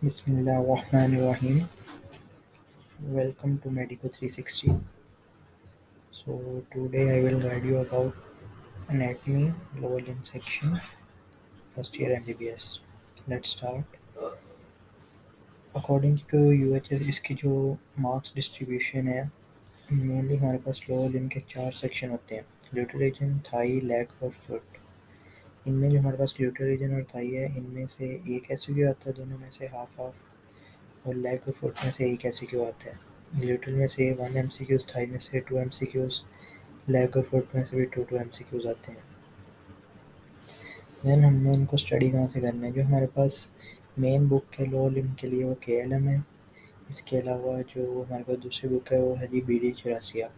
Bismillahirrahmanirrahim. Welcome to Medico 360. So today I will guide you about anatomy, lower limb section, first year MBBS. Let's start. According to UHS इसकी जो marks distribution है mainly हमारे पास lower limb के 4 section होते हैं gluteal region, Thai, leg और foot. इनमें जो हमारे पास ग्लूटल रीजन और थाई है इनमें से एक एसक्यू आता है, दोनों में से हाफ हाफ। और लेग और फुट में से एक एसक्यू आता है। ग्लूटल में से 1 MCQs, थाई में से 2 MCQs, लेग और फुट में से भी 2 MCQs आते हैं। देन हमने इनको स्टडी कहाँ से करना है, जो हमारे पास मेन बुक है लोअर लिम्ब के लिए वो KLM है। इसके अलावा जो हमारे पास दूसरी बुक है वो है जी BD84।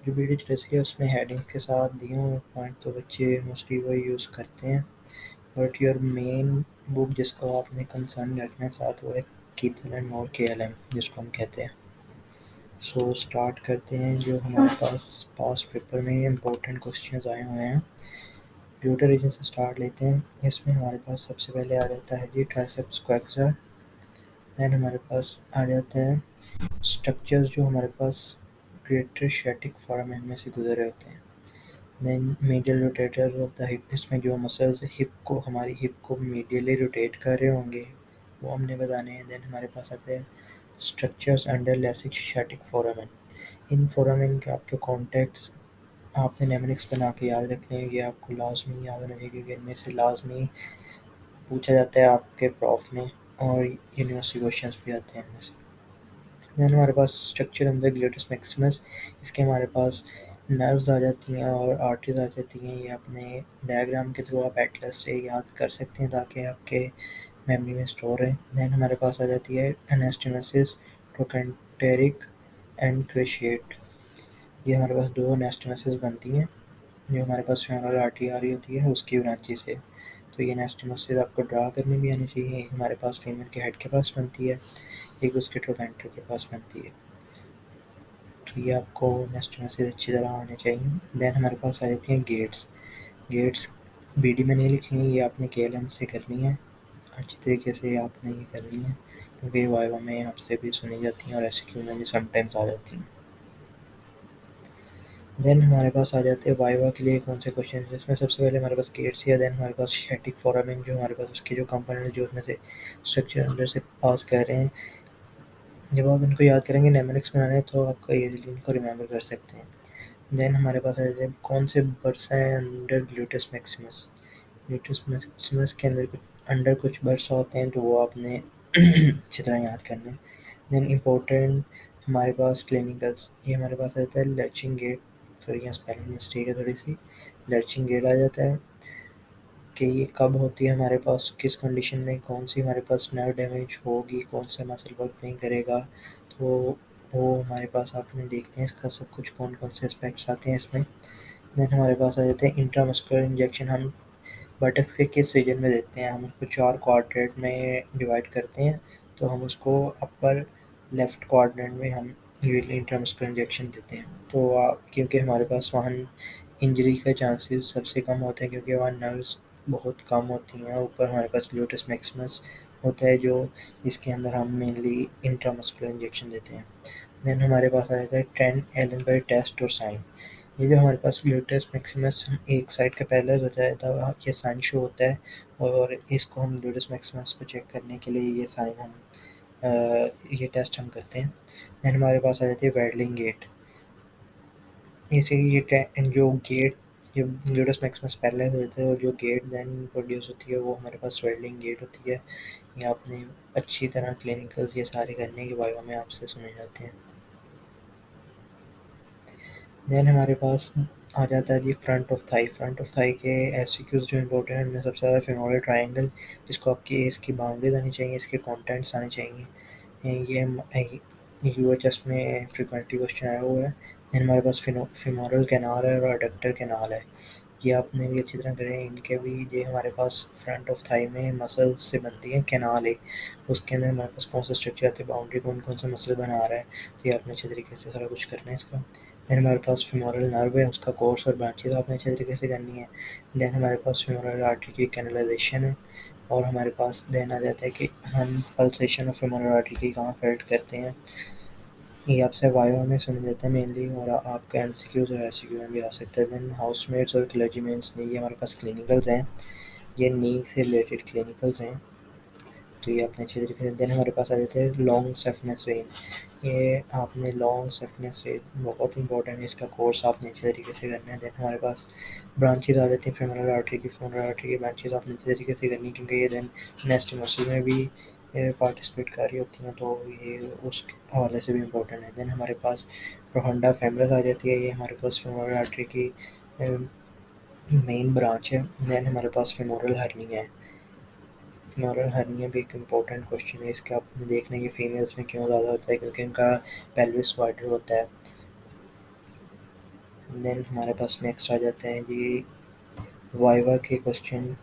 जो BD84 है उसमें हेडिंग के साथ दिए हुए पॉइंट तो बच्चे मोस्टली वही यूज़ करते हैं। बट योर मेन बुक जिसको आपने कंसर्न रखना है साथ वो है कीथल एंड मोर KLM जिसको हम कहते हैं। सो स्टार्ट करते हैं। जो हमारे पास पास्ट पेपर में इम्पोर्टेंट क्वेश्चंस आए हुए हैं ग्लूटल रीजन से स्टार्ट लेते हैं। इसमें हमारे पास सबसे पहले आ जाता है जी ट्राइसेप्स क्वेक्सर। देन हमारे पास आ जाता है स्ट्रक्चर्स जो हमारे पास ग्रेटर शैटिक फोरामेन में से गुजर रहे होते हैं। Then medial rotator of the hip, इसमें जो मसल्स हमारी हिप को मीडियली रोटेट कर रहे होंगे वो हमने बताने हैं। देन हमारे पास आते हैं structures under lesser sciatic foramen. इन फोरामेन के आपके कॉन्टेक्ट्स आपने नेमोनिक्स बना के याद रखने हैं, ये आपको लाजमी याद होना चाहिए क्योंकि इनमें से लाजमी पूछा जाता है आपके प्रॉफ में और यूनिवर्सिटी क्वेश्चंस भी आते हैं इनमें से। देन हमारे पास स्ट्रक्चर अंदर ग्लूटस मैक्सिमस, इसके हमारे पास नर्व्स आ जाती हैं और आर्टरीज आ जाती हैं। ये अपने डायग्राम के थ्रू आप एटलस से याद कर सकते हैं ताकि आपके मेमोरी में स्टोर है। देन हमारे पास आ जाती है एनास्टोमोसिस, ट्रोकेंटेरिक एंड क्रेशिएट। ये हमारे पास दो एनास्टोमोसिस बनती हैं जो हमारे पास फेमोरल आर्टरी आ रही होती है उसकी ब्रांची से। तो ये एनास्टोमोसिस आपको ड्रा करने भी आनी चाहिए। एक हमारे पास फीमेल के हेड के पास बनती है, एक उसके ट्रोकेंटर के पास बनती है। तो ये आपको एनास्टोमोसिस अच्छी तरह आने चाहिए। देन हमारे पास आ जाती हैं गेट्स। गेट्स BD में नहीं लिखनी है, ये आपने KLM से करनी है। अच्छी तरीके से आपने ये करनी है क्योंकि वाइवा में आपसे भी सुनी जाती हैं और SQ में भी समटाइम्स आ जाती हैं। देन हमारे पास आ जाते हैं वाइवा के लिए कौन से क्वेश्चन, जिसमें सबसे पहले हमारे पास गेट्स या देन हमारे पास स्टैटिक फोरामेन जो हमारे पास उसके जो कंपोनेंट जो उसमें से स्ट्रक्चर अंदर से पास कर रहे हैं। जब आप इनको याद करेंगे नेमोनिक्स बनाना है तो आपका इजीली इनको रिमेंबर कर सकते हैं। देन हमारे पास आ जाते हैं कौन से बर्ड्स हैं under gluteus Maximus. Gluteus Maximus के अंडर कुछ बर्ड्स होते हैं तो वो आपने अच्छी तरह याद करना है। देन इम्पोर्टेंट हमारे पास क्लिनिकल्स, ये हमारे पास आ जाता है लर्चिंग गेट। सॉरी यहाँ स्पेलिंग मिस्टेक है थोड़ी सी। लर्चिंग गेट आ जाता है कि ये कब होती है हमारे पास, किस कंडीशन में, कौन सी हमारे पास नर्व डैमेज होगी, कौन सा मसल वर्क नहीं करेगा। तो वो हमारे पास आपने देखना है इसका सब कुछ कौन कौन से एस्पेक्ट्स आते हैं इसमें। देन हमारे पास आ जाते हैं इंट्रामस्कुलर इंजेक्शन। हम बटक्स के किस रीजन में देते हैं, हम उसको 4 क्वाड्रेंट में डिवाइड करते हैं। तो हम उसको अपर लेफ्ट क्वाड्रेंट में हम यूजली इंट्रामस्कुलर इंजेक्शन देते हैं। तो क्योंकि हमारे पास वहाँ इंजरी का चांसेस सबसे कम होते हैं क्योंकि वहाँ नर्व्स बहुत कम होती हैं। ऊपर हमारे पास ग्लूटस मैक्सिमस होता है जो जिसके अंदर हम मेनली इंट्रामस्कुलर इंजेक्शन देते हैं। देन हमारे पास आ जाता है 10 एलेनबर्ग टेस्ट और साइन। ये जो हमारे पास ग्लूटस मैक्सिमस एक साइड का पैरेलल होता है तब ये साइन शो होता है और इसको हम ग्लूटस मैक्सिमस को चेक करने के लिए ये साइन हम ये टेस्ट हम करते हैं। देन हमारे पास आ जाती है वेडलिंग गेट। इसे जो गेट जो ग्लूटस मैक्सिमस पैरेलल होता है और जो गेट देन प्रोड्यूस होती है वो हमारे पास वेडलिंग गेट होती है। ये आपने अच्छी तरह क्लिनिकल्स ये सारे करने के वाइवा में आपसे सुने जाते हैं। देन हमारे पास आ जाता है जी front of thigh. Front of thigh के एसक्यूज जो इंपॉर्टेंट है उनमें सबसे ज़्यादा फेमोरल ट्रायंगल, जिसको आपकी इसकी बाउंड्रीज आनी चाहिए, इसके कॉन्टेंट्स आने चाहिए। ये UHS में फ्रिक्वेंटली क्वेश्चन आया हुआ है। देन हमारे पास फेमोरल कैनाल है और अडक्टर कैनाल है। ये आपने भी अच्छी तरह करें इनके भी। ये हमारे पास फ्रंट ऑफ थाई में मसल से बनती है कैनाल एक, उसके अंदर हमारे पास कौन सा स्ट्रक्चर आती है, बाउंड्री कौन कौन सा मसल बना रहा है। तो ये आपने अच्छे तरीके से सारा कुछ करना है इसका। देन हमारे पास फेमोरल नर्व है, उसका कोर्स और ब्रांचेज आपने अच्छे तरीके से करनी है। देन हमारे पास फेमोरल आर्टरी की कैनलाइजेशन है। और हमारे पास देन आ जाता है कि हम पल्सेशन ऑफ ह्यूमन आर्टरी की कहाँ फेल्ट करते हैं। ये आपसे वाइवा में सुन लेते हैं मेनली, और आपका एमसीक्यूज और एससीक्यू में भी आ सकता है। देन हाउसमेट्स और क्लर्जीमेंट्स नहीं, ये हमारे पास क्लिनिकल्स हैं, ये नी से रिलेटेड क्लिनिकल्स हैं, तो ये आपने अच्छे तरीके से। देन हमारे पास आ जाते हैं लॉन्ग सफनेस वेन, ये आपने लॉन्ग सफनेस वेन बहुत इंपॉर्टेंट है, इसका कोर्स आपने अच्छे तरीके से करना है। देन हमारे पास ब्रांचेज आ जाती हैं फेमोरल आर्टरी की, फेमोरल आर्टरी की ब्रांचेज आपने अच्छे तरीके से करनी, क्योंकि ये देन नेस्ट मसल में भी पार्टिसिपेट कर रही होती हैं, तो ये उस हवाले से भी इम्पोर्टेंट है। देन हमारे पास प्रोफंडा फेमरस आ जाती है, ये हमारे पास फेमोरल आर्टरी की मेन ब्रांच है। देन हमारे पास फेमोरल हर्निया है, फेमोरल हर्निया भी एक इम्पोर्टेंट क्वेश्चन है, इसका आपने देखना है कि फीमेल्स में क्यों ज़्यादा होता है, क्योंकि उनका पेल्विस वाइडर होता है। देन हमारे पास नेक्स्ट आ जाते हैं जी वाइवा के क्वेश्चन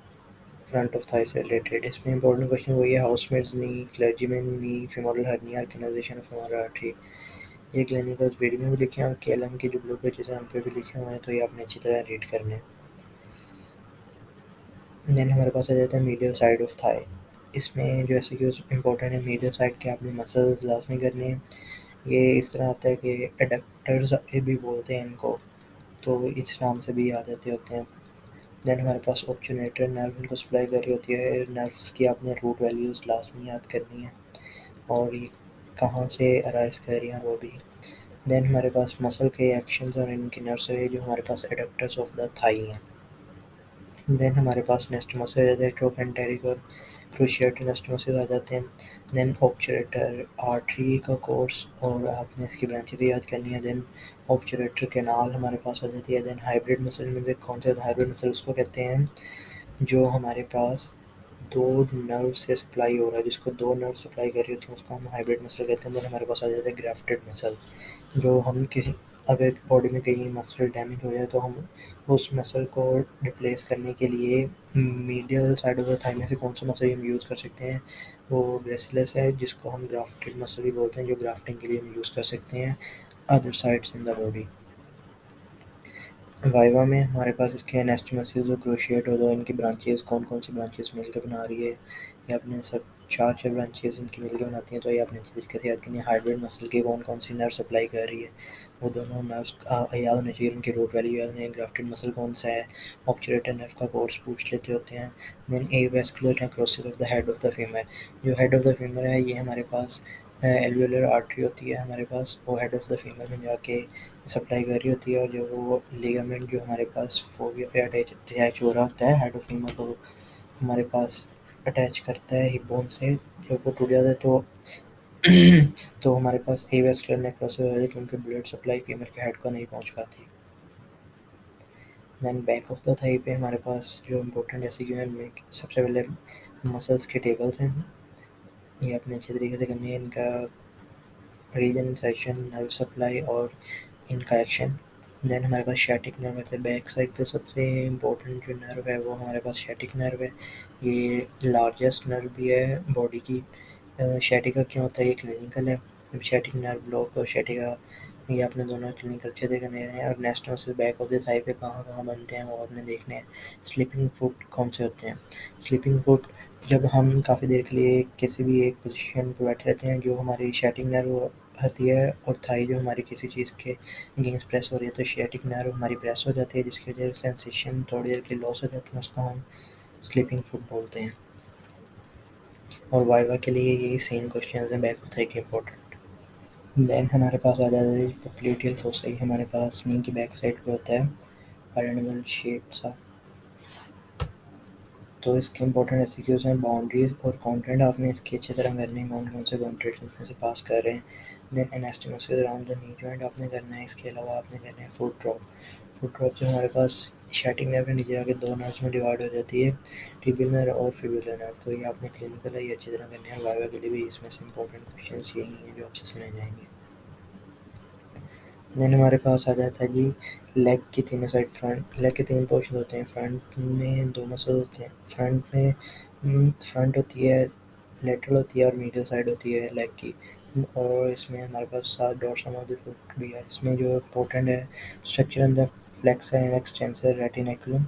फ्रंट ऑफ थाई से रिलेटेड। इसमें इंपॉर्टेंट क्वेश्चन वही है, housemaid's knee, clergyman knee, femoral hernia, organisation of femoral artery. ये क्लिनिकल्स बीडी में भी लिखे हैं और केएलएम के जो ब्लू पेजेस हैं उन पे भी लिखे हुए हैं, तो ये आपने अच्छी तरह रीड करने हैं। देन हमारे पास आ जाता है मीडियल साइड ऑफ थाई, इसमें जो ऐसे कि इंपॉर्टेंट है मीडियल साइड के आपने मसल्स लाजमी करने हैं। ये इस तरह आता है कि एडक्टर्स भी बोलते हैं इनको, तो इस नाम से भी आ जाते होते हैं। देन हमारे पास ऑप्चुनेटर नर्व इनको सप्लाई कर रही होती है, नर्व्स की आपने रूट वैल्यूज़ लाजमी याद करनी है और ये कहाँ से अराइज कर रही हैं वो भी। देन हमारे पास मसल के एक्शंस और इनकी नर्व्स है जो हमारे पास एडक्टर्स ऑफ द थाई हैं। देन हमारे पास नेस्ट मसल आ जाते हैं, ट्रोपेंटेरिक और क्रूशिएटर नेस्ट मसल आ जाते हैं। देन ऑब्चुरेटर आर्टरी का कोर्स और आपने इसकी ब्रांचेज याद करनी है। देन ऑब्चुरेटर कैनाल हमारे पास आ जाती है। देन हाइब्रिड मसल में से कौन से हाइब्रिड मसल उसको कहते हैं जो हमारे पास दो नर्व से सप्लाई हो रहा है, जिसको दो नर्व सप्लाई कर रही होती है उसको हम हाइब्रिड मसल कहते हैं। देन हमारे पास आ जाता है ग्राफ्टेड मसल, जो हम किसी अगर बॉडी में कहीं मसल डैमेज हो जाए तो हम उस मसल को रिप्लेस करने के लिए medial side of the thigh में से कौन सा मसल हम यूज़ कर सकते हैं, वो ग्रेसिलस है, जिसको हम ग्राफ्टेड मसल भी बोलते हैं, जो ग्राफ्टिंग के लिए हम यूज़ कर सकते हैं other sides in the body. Viva में हमारे पास इसके एनास्टोमोसिस और क्रूशिएट और दो इनकी ब्रांचेस कौन कौन सी ब्रांचेस मिलकर बना रही है, ये आपने सब चार चार ब्रांचेस इनकी मिलकर बनाती हैं, तो ये आपने अच्छी तरीके से याद करनी है। हाइब्रिड मसल की कौन कौन सी नर्व सप्लाई कर रही है, वो दोनों नर्व्स याद होने चाहिए, उनकी रूट वैल्यू याद होनी है। ग्राफ्टेड मसल कौन सा है, ऑब्चुरेटर नर्व का कोर्स पूछ लेते होते हैं। Then avascular necrosis of the head of the femur, जो हेड ऑफ द फीमर है ये हमारे पास एल्वियोलर आर्टरी होती है हमारे पास, वो हेड ऑफ द फीमर में जाके सप्लाई कर रही होती है, और जो वो लिगामेंट जो हमारे पास फोविया पे अटैच हो रहा होता है हेड ऑफ फीमर को हमारे पास अटैच करता है हिप बोन से, जब वो टूट जाता है तो तो हमारे पास एवास्कुलर नेक्रोसिस हो जाती है, क्योंकि ब्लड सप्लाई फीमर के हेड को नहीं पहुंच पाती। Then back of the thigh पे हमारे पास जो इम्पोर्टेंट जैसे कि में सबसे पहले मसल्स के टेबल्स हैं, ये अपने अच्छे तरीके से करनी है। इनका रीजन इंसर्शन, नर्व सप्लाई और इनका एक्शन। देन हमारे पास शैटिक नर्व है, बैक साइड पे सबसे इम्पोर्टेंट जो नर्व है वो हमारे पास शैटिक नर्व है, ये लार्जेस्ट नर्व भी है बॉडी की। शैटिका क्यों होता है, ये क्लिनिकल है, शैटिक नर्व ब्लॉक और शैटिका, ये अपने दोनों क्लिनिकल अच्छे से करने हैं। और नेक्स्ट में से बैक ऑफ द थाई पे कहाँ कहाँ बनते हैं वो आपने देखने हैं। स्लीपिंग फुट कौन से होते हैं, स्लीपिंग फुट जब हम काफ़ी देर के लिए किसी भी एक पोजीशन पे बैठे रहते हैं, जो हमारी शैटिक नर्व होती है और थाई जो हमारी किसी चीज़ के अगेंस्ट प्रेस हो रही है, तो शियाटिक नर्व हमारी प्रेस हो जाती है, जिसकी वजह से सेंसेशन थोड़ी देर के लॉस हो जाती है, उसको हम स्लीपिंग फुट बोलते हैं। और वाइवा के लिए यही सेम क्वेश्चन हैं बैक ऑफ थाई के इम्पोर्टेंट। देन हमारे पास आ जाता है पोप्लिटियल फोसाई, हमारे पास नी की बैक साइड पे होता है पायरामिडल शेप सा, तो इसके इंपॉर्टेंट एसक्यूज हैं बाउंड्रीज और कंटेंट आपने इसकी अच्छी तरह करने हैं, कौन कौन से कंटेंट इसमें से पास कर रहे हैं। Then anastomosis around the knee joint आपने करना है, इसके अलावा आपने करना है फुट ड्रॉप। फुट ड्रॉप जो हमारे पास शैटिंग नर्व नीचे जाके दो नर्व्स में डिवाइड हो जाती है, टिबियल नर्व और फिब्युलर नर्व, तो ये आपने क्लिनिकल है ये अच्छी तरह करने हैं। वाइवा के लिए भी इसमें से इंपॉर्टेंट क्वेश्चन यही हैं जो आपसे सुने जाएंगे। देन हमारे पास आ जाता है जी लेग की तीनों साइड, फ्रंट लेग के तीन पोर्शन होते हैं, फ्रंट में दो मसल होते हैं, फ्रंट में फ्रंट होती है, लेटरल होती है और मीडियल साइड होती है लेग की। और इसमें हमारे पास सात डोर्सम ऑफ द फुट भी है, इसमें जो इम्पोर्टेंट है structure in the flexor and extensor retinaculum,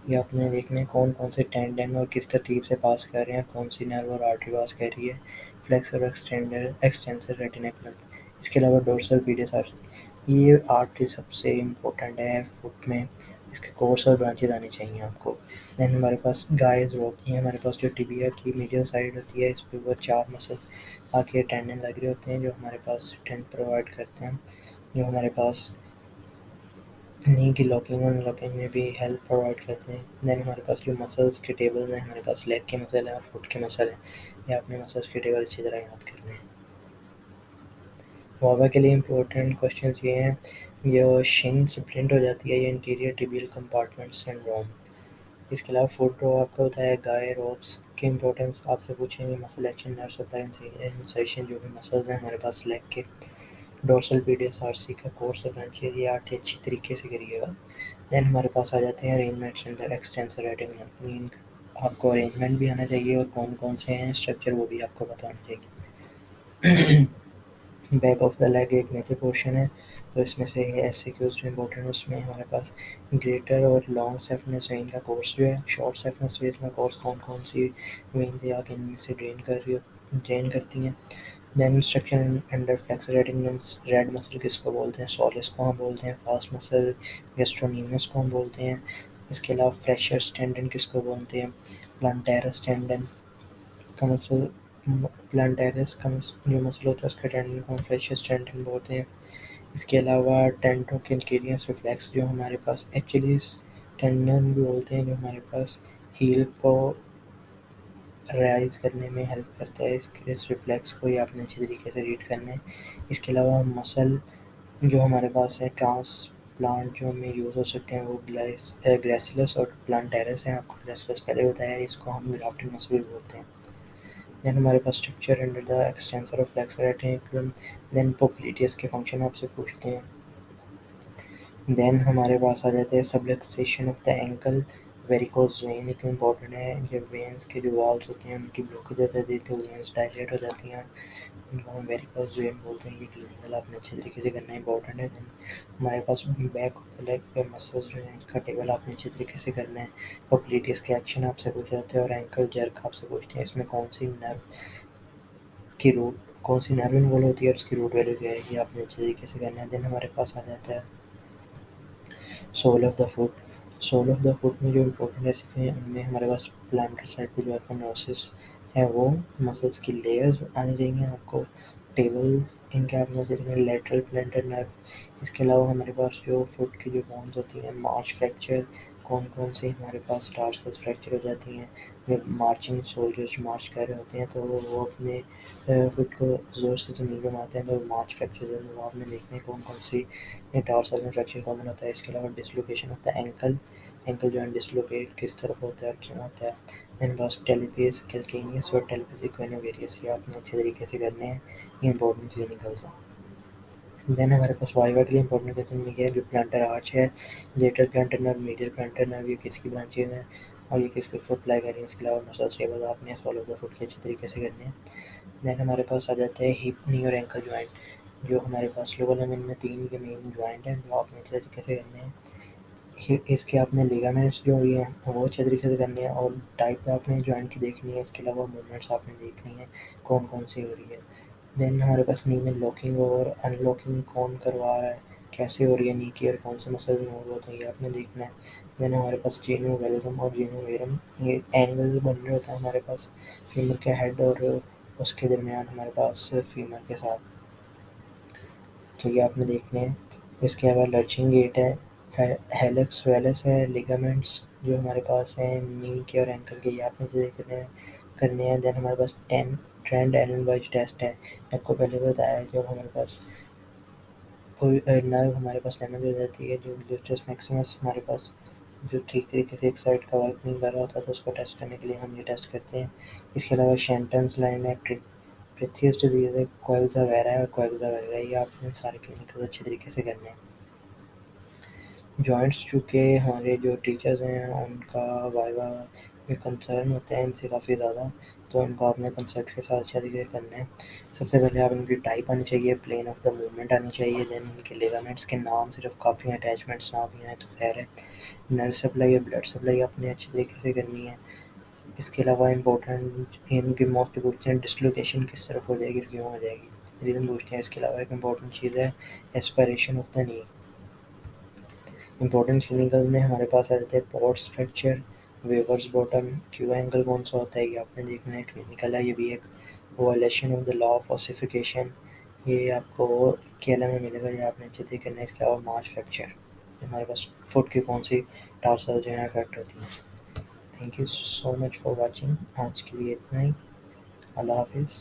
ये आपने देखना है कौन कौन से टेंडन और किस तरतीब से पास कर रहे हैं, कौन सी नर्व और आर्टरी पास कर रही है, फ्लेक्सर और एक्सटेंसर रेटिनकुलम। इसके अलावा डोर्सल पीडियस आर्टरी, ये आर्टरी सबसे इम्पोर्टेंट है फुट में, इसके कोर्स और ब्रांचेज आने चाहिए आपको। देन हमारे पास गाइस होती हैं, हमारे पास जो टिबिया की मीडियल साइड होती है, इस पे वो 4 मसल्स आके टेंडन लग रहे होते हैं जो हमारे पास स्ट्रेंथ प्रोवाइड करते हैं, जो हमारे पास नी की लॉकिंग और अनलॉकिंग में भी हेल्प प्रोवाइड करते हैं। देन हमारे पास जो मसल्स के टेबल हैं, हमारे पास लेग के मसल हैं और फुट के मसल हैं। ये आपने मसल्स के टेबल अच्छी तरह याद करने हैं। वावा के लिए इंपॉर्टेंट क्वेश्चन ये हैं, जो शिन स्प्लिंट हो जाती है, ये इंटीरियर टिबियल कंपार्टमेंट सिंड्रोम। इसके अलावा फुट रो आपको बताया, गाय रोप्स की इंपॉर्टेंस आपसे पूछेंगे, muscle action, nerve supply, insertion, जो भी मसल्स हैं हमारे पास लेग के, डोर्सल पीडियस आरसी का कोर्स और ब्रांचेज, ये आठ अच्छी तरीके से करिएगा। देन हमारे पास आ जाते हैं अरेंजमेंट सेंटर एक्सटेंसर रेटिकुलम। आपको अरेंजमेंट भी आना चाहिए और कौन कौन से हैं स्ट्रक्चर वो भी आपको बताना चाहिए। बैक ऑफ द लेग एक मेजर पोर्शन है, तो इसमें से ऐसे क्यूज जो इम्पोर्टेंट है उसमें हमारे पास ग्रेटर और लॉन्ग सेफनेस वेन का कोर्स जो है, शॉर्ट सेफनेस वेन का कोर्स कौन कौन सी वेन से आगे इनमें से ड्रेन करती हैं। Then structure under flexor retinaculums, red muscle किसको बोलते हैं, सोलिस को हम बोलते हैं, फास्ट मसल गैस्ट्रोनीमियस को हम बोलते हैं। इसके अलावा फ्रेशर्स टेंडन किसको बोलते हैं, प्लांटेरस टेंडन का मसल, प्लांटेरस का जो मसल होता है उसका टेंडन को हम फ्रेशर्स टेंडन बोलते हैं। इसके अलावा टेंटोक्लिनियस रिफ्लेक्स जो हमारे पास एचिलिस टेंडन भी बोलते हैं, जो हमारे पास हील को राइज करने में हेल्प करता है, इस रिफ्लेक्स को ही आपने अच्छी तरीके से रीड करना है। इसके अलावा मसल जो हमारे पास है ट्रांसप्लांट जो हमें यूज़ हो सकते हैं वो ग्रेसिलस और प्लांटेरस हैं। आपको ग्रेसिलस पहले बताया, इसको हम ग्राफ्टिंग मसल भी बोलते हैं। देन हमारे पास structure under the extensor of flexor retinaculum. Then popliteus के फंक्शन आपसे पूछते हैं। देन हमारे पास आ जाते हैं subluxation of the ankle, varicose vein एक इम्पॉर्टेंट है, जब वेन्स के जो वॉल्स होते हैं उनकी ब्लॉकेज हो जाती है तो वेन्स डायलेट हो जाती हैं, उनको हम वेरिकोज वेन बोलते हैं। ये क्लिनिकल आपने अच्छे तरीके से करना इंपॉर्टेंट है। देन हमारे पास बैक ऑफ द लेग पे मसल्स जो हैं इनका टेबल आपने अच्छे तरीके से करना है। पोप्लिटियस के एक्शन आपसे पूछे जाते हैं और एंकल जर्क आपसे पूछते हैं, इसमें कौन सी नर्व इन्वॉल्व होती है और उसकी रूट वैल्यू क्या है, ये आपने अच्छे तरीके से करना है। देन हमारे पास आ जाता है sole of the foot. Sole of the foot में जो इम्पोर्टेंट ऐसे हैं उनमें हमारे पास प्लांटर साइड पे जो आपका नोसिस है वो मसल्स की लेयर्स आनी चाहिए आपको। टेबल इनके आपने देखना लेटरल प्लांटर नर्व। इसके अलावा हमारे पास जो फुट की जो बोन्स होती हैं, मार्च फ्रैक्चर कौन कौन से हमारे पास टार्सल्स फ्रैक्चर हो जाती हैं, जब मार्चिंग सोल्जर्स मार्च कर रहे होते हैं तो वो अपने फुट को ज़ोर से ज़मीन पे मारते हैं तो मार्च फ्रैक्चर हो जाते हैं। वो आपने देखना है कौन कौन सी टार्सल में फ्रैक्चर कॉमन होता है। इसके अलावा dislocation of the ankle, ankle joint dislocate किस तरफ होता है और क्यों होता है। देन बस टेलिपीज कैल्केनियस और टेलिपीज इक्वेनोवेरियस, ये आपने अच्छे तरीके से करने हैं, ये इंपॉर्टेंट क्लिनिकल्स हैं। देन हमारे पास वाइवा के लिए इंपॉर्टेंट क्वेश्चन में क्या है, जो प्लांटर आर्च है, lateral plantar nerve, medial plantar nerve, ये किसकी ब्रांचेज हैं और ये किस किस को अप्लाई करें। इसके अलावा मसल स्टेबल आपने फॉलो द फुट के अच्छे तरीके से करने हैं। देन हमारे पास आ जाता है हिप, नी और एंकल जॉइंट, जो हमारे पास लोअर लिम्ब में 3 के मेन जॉइंट हैं जो आपने अच्छे तरीके से करने हैं। इसके आपने लिगामेंट्स जो ये हैं वो अच्छे तरीके से करने हैं और टाइप आपने जॉइंट की देखनी है। इसके अलावा मूवमेंट्स आपने देखनी है कौन कौन सी हो रही है। देन हमारे पास नी में लॉकिंग और अनलॉकिंग कौन करवा रहा है, कैसे हो रही है नी की और कौन से मसल मूव होते हैं, ये आपने देखना है। देन हमारे पास जेनू वेलगम और जेनू वेरम, ये एंगल बन रहे होता है हमारे पास फीमर के हेड और उसके दरमियान हमारे पास फीमर के साथ, तो ये आपने देखने हैं। इसके अलावा लर्चिंग गेट है, हेलिक्स वेलस है, लिगामेंट्स जो हमारे पास हैं नी के और एंकल के, ये आपने जो करने हैं। देन हमारे पास ट्रेंड एलन वाइज टेस्ट है, आपको पहले बताया है, जो हमारे पास कोई नर्व हमारे पास डैमेज हो जाती है, जो ग्लूटेस मैक्सिमस हमारे पास जो ठीक तरीके से एक साइड का वर्क नहीं कर रहा होता तो उसको टेस्ट करने के लिए हम ये टेस्ट करते हैं। इसके अलावा शेंटन्स लाइन है, प्रीथियस डिजीज़ है, कोएल्ज़ा वेरा है और कोएल्ज़ा वेरा है, ये आपने सारे क्लिनिकल अच्छे तरीके से करने हैं। जॉइंट्स चूँकि हमारे जो टीचर्स हैं उनका वाइवा ये कंसर्न होते हैं इनसे काफ़ी ज़्यादा, तो इनको अपने कंसेप्ट के साथ अच्छा तरीके से करना है। सबसे पहले आप इनकी टाइप आनी चाहिए, प्लेन ऑफ द मूवमेंट आनी चाहिए, देन इनके लिगामेंट्स के नाम सिर्फ काफ़ी हैं, अटैचमेंट्स ना भी आएँ तो खैर है। नर्व सप्लाई और ब्लड सप्लाई आपने अच्छे तरीके से करनी है। इसके अलावा इम्पोर्टेंट इनकी मोस्ट पूछते हैं डिसलोकेशन किस तरफ हो जाएगी, क्यों हो जाएगी, रीज़न पूछते हैं। इसके अलावा एक इम्पॉर्टेंट चीज़ है aspiration of the knee. Important clinical में हमारे पास आ जाते हैं pots fracture, weavers bottom, Q angle कौन सा होता है ये आपने देखना है, क्लिनिकल है ये भी एक। Violation of the law of ossification, ये आपको केएलएम में मिलेगा, ये आपने अच्छे से करना है। इसके अलावा मार्च फ्रैक्चर, हमारे पास फुट की कौन सी टार्सल जो है अफेक्ट होती है। Thank you so much for watching, आज के लिए इतना ही। अल्लाह हाफिज़।